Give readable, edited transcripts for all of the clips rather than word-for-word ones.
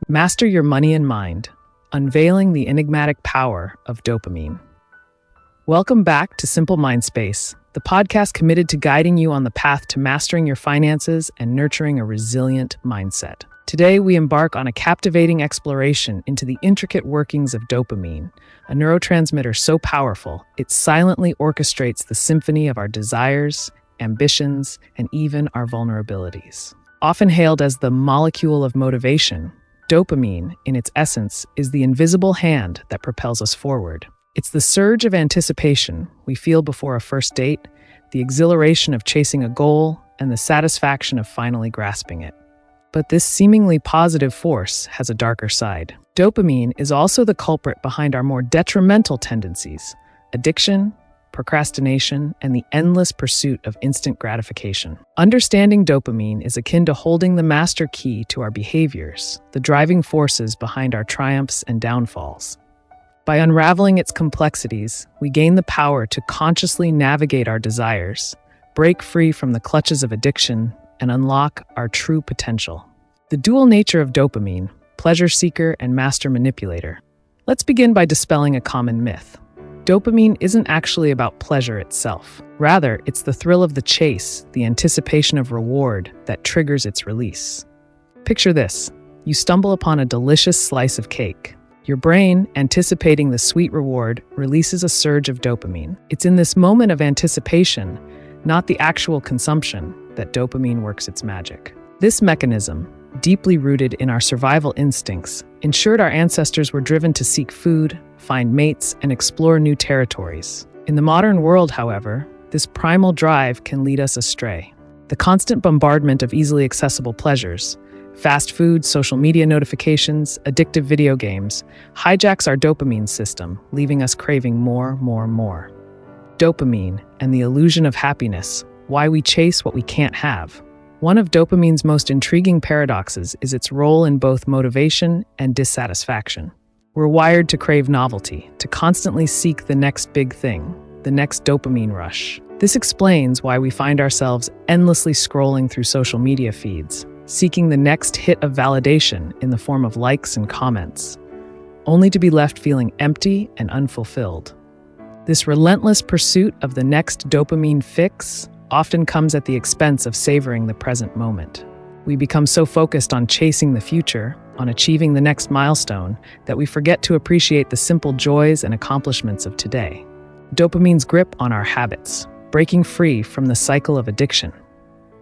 Master Your Money and Mind, Unveiling the Enigmatic Power of Dopamine. Welcome back to Simple Mindspace, the podcast committed to guiding you on the path to mastering your finances and nurturing a resilient mindset. Today, we embark on a captivating exploration into the intricate workings of dopamine, a neurotransmitter so powerful it silently orchestrates the symphony of our desires, ambitions, and even our vulnerabilities. Often hailed as the molecule of motivation, dopamine, in its essence, is the invisible hand that propels us forward. It's the surge of anticipation we feel before a first date, the exhilaration of chasing a goal, and the satisfaction of finally grasping it. But this seemingly positive force has a darker side. Dopamine is also the culprit behind our more detrimental tendencies: addiction, procrastination, and the endless pursuit of instant gratification. Understanding dopamine is akin to holding the master key to our behaviors, the driving forces behind our triumphs and downfalls. By unraveling its complexities, we gain the power to consciously navigate our desires, break free from the clutches of addiction, and unlock our true potential. The dual nature of dopamine, pleasure seeker and master manipulator. Let's begin by dispelling a common myth. Dopamine isn't actually about pleasure itself. Rather, it's the thrill of the chase, the anticipation of reward that triggers its release. Picture this. You stumble upon a delicious slice of cake. Your brain, anticipating the sweet reward, releases a surge of dopamine. It's in this moment of anticipation, not the actual consumption, that dopamine works its magic. This mechanism, deeply rooted in our survival instincts, ensured our ancestors were driven to seek food, find mates, and explore new territories. In the modern world, however, this primal drive can lead us astray. The constant bombardment of easily accessible pleasures, fast food, social media notifications, addictive video games, hijacks our dopamine system, leaving us craving more. Dopamine and the illusion of happiness, why we chase what we can't have. One of dopamine's most intriguing paradoxes is its role in both motivation and dissatisfaction. We're wired to crave novelty, to constantly seek the next big thing, the next dopamine rush. This explains why we find ourselves endlessly scrolling through social media feeds, seeking the next hit of validation in the form of likes and comments, only to be left feeling empty and unfulfilled. This relentless pursuit of the next dopamine fix often comes at the expense of savoring the present moment. We become so focused on chasing the future, on achieving the next milestone, that we forget to appreciate the simple joys and accomplishments of today. Dopamine's grip on our habits, breaking free from the cycle of addiction.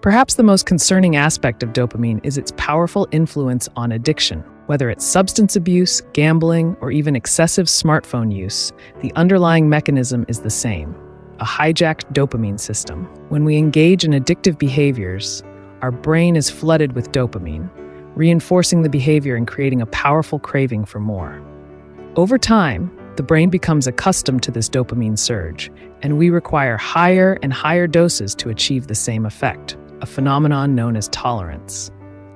Perhaps the most concerning aspect of dopamine is its powerful influence on addiction. Whether it's substance abuse, gambling, or even excessive smartphone use, the underlying mechanism is the same: a hijacked dopamine system. When we engage in addictive behaviors, our brain is flooded with dopamine, reinforcing the behavior and creating a powerful craving for more. Over time, the brain becomes accustomed to this dopamine surge, and we require higher and higher doses to achieve the same effect, a phenomenon known as tolerance.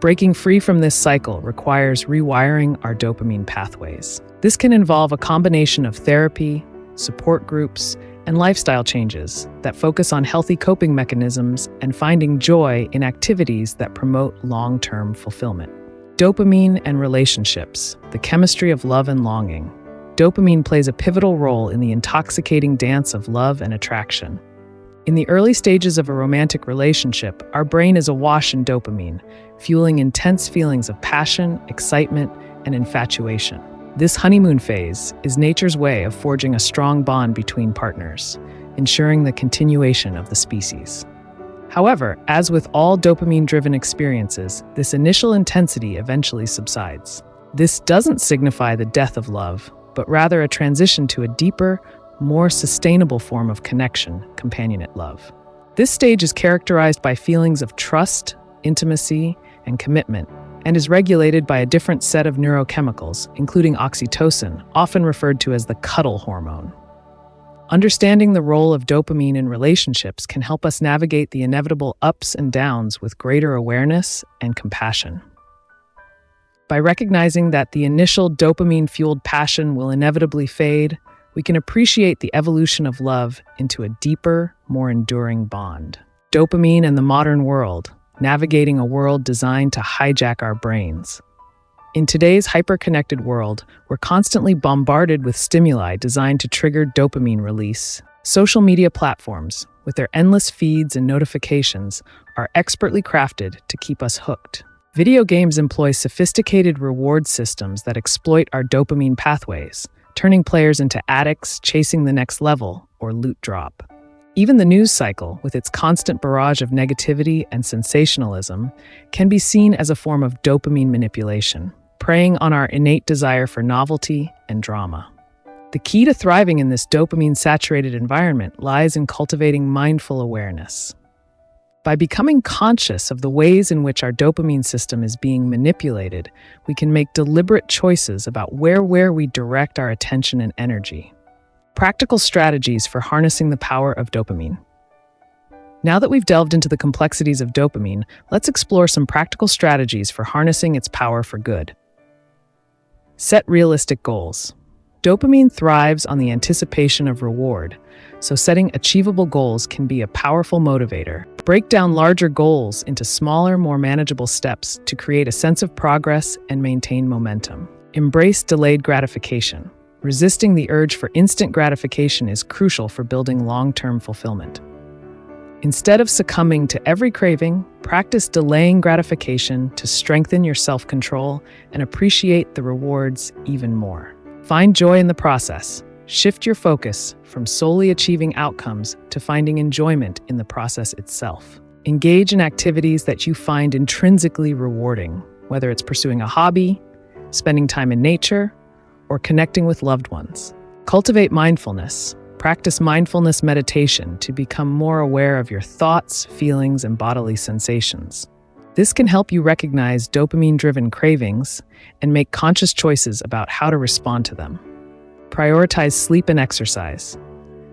Breaking free from this cycle requires rewiring our dopamine pathways. This can involve a combination of therapy, support groups, and lifestyle changes that focus on healthy coping mechanisms and finding joy in activities that promote long-term fulfillment. Dopamine and relationships, the chemistry of love and longing. Dopamine plays a pivotal role in the intoxicating dance of love and attraction. In the early stages of a romantic relationship, our brain is awash in dopamine, fueling intense feelings of passion, excitement, and infatuation. This honeymoon phase is nature's way of forging a strong bond between partners, ensuring the continuation of the species. However, as with all dopamine-driven experiences, this initial intensity eventually subsides. This doesn't signify the death of love, but rather a transition to a deeper, more sustainable form of connection, companionate love. This stage is characterized by feelings of trust, intimacy, and commitment, and is regulated by a different set of neurochemicals, including oxytocin, often referred to as the cuddle hormone. Understanding the role of dopamine in relationships can help us navigate the inevitable ups and downs with greater awareness and compassion. By recognizing that the initial dopamine-fueled passion will inevitably fade, we can appreciate the evolution of love into a deeper, more enduring bond. Dopamine and the modern world, navigating a world designed to hijack our brains. In today's hyper-connected world, we're constantly bombarded with stimuli designed to trigger dopamine release. Social media platforms, with their endless feeds and notifications, are expertly crafted to keep us hooked. Video games employ sophisticated reward systems that exploit our dopamine pathways, turning players into addicts chasing the next level or loot drop. Even the news cycle, with its constant barrage of negativity and sensationalism, can be seen as a form of dopamine manipulation, preying on our innate desire for novelty and drama. The key to thriving in this dopamine-saturated environment lies in cultivating mindful awareness. By becoming conscious of the ways in which our dopamine system is being manipulated, we can make deliberate choices about where we direct our attention and energy. Practical strategies for harnessing the power of dopamine. Now that we've delved into the complexities of dopamine, let's explore some practical strategies for harnessing its power for good. Set realistic goals. Dopamine thrives on the anticipation of reward, so setting achievable goals can be a powerful motivator. Break down larger goals into smaller, more manageable steps to create a sense of progress and maintain momentum. Embrace delayed gratification. Resisting the urge for instant gratification is crucial for building long-term fulfillment. Instead of succumbing to every craving, practice delaying gratification to strengthen your self-control and appreciate the rewards even more. Find joy in the process. Shift your focus from solely achieving outcomes to finding enjoyment in the process itself. Engage in activities that you find intrinsically rewarding, whether it's pursuing a hobby, spending time in nature, or connecting with loved ones. Cultivate mindfulness. Practice mindfulness meditation to become more aware of your thoughts, feelings, and bodily sensations. This can help you recognize dopamine-driven cravings and make conscious choices about how to respond to them. Prioritize sleep and exercise.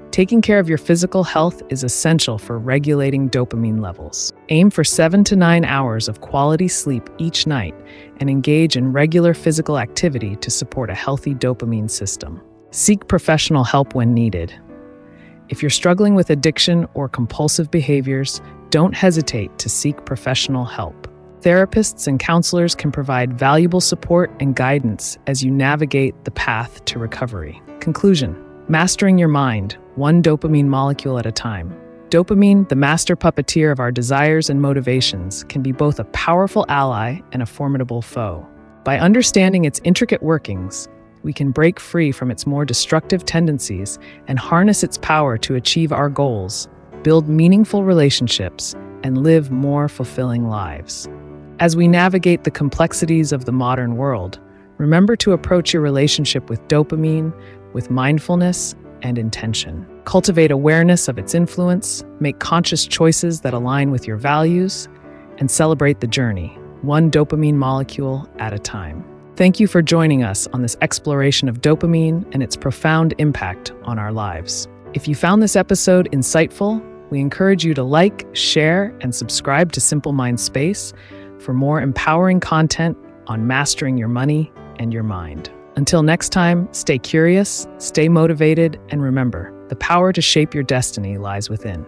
Taking care of your physical health is essential for regulating dopamine levels. Aim for 7 to 9 hours of quality sleep each night and engage in regular physical activity to support a healthy dopamine system. Seek professional help when needed. If you're struggling with addiction or compulsive behaviors, don't hesitate to seek professional help. Therapists and counselors can provide valuable support and guidance as you navigate the path to recovery. Conclusion: mastering your mind, one dopamine molecule at a time. Dopamine, the master puppeteer of our desires and motivations, can be both a powerful ally and a formidable foe. By understanding its intricate workings, we can break free from its more destructive tendencies and harness its power to achieve our goals, build meaningful relationships, and live more fulfilling lives. As we navigate the complexities of the modern world, remember to approach your relationship with dopamine with mindfulness and intention. Cultivate awareness of its influence, make conscious choices that align with your values, and celebrate the journey, one dopamine molecule at a time. Thank you for joining us on this exploration of dopamine and its profound impact on our lives. If you found this episode insightful, we encourage you to like, share, and subscribe to Simple Mind Space for more empowering content on mastering your money and your mind. Until next time, stay curious, stay motivated, and remember, the power to shape your destiny lies within.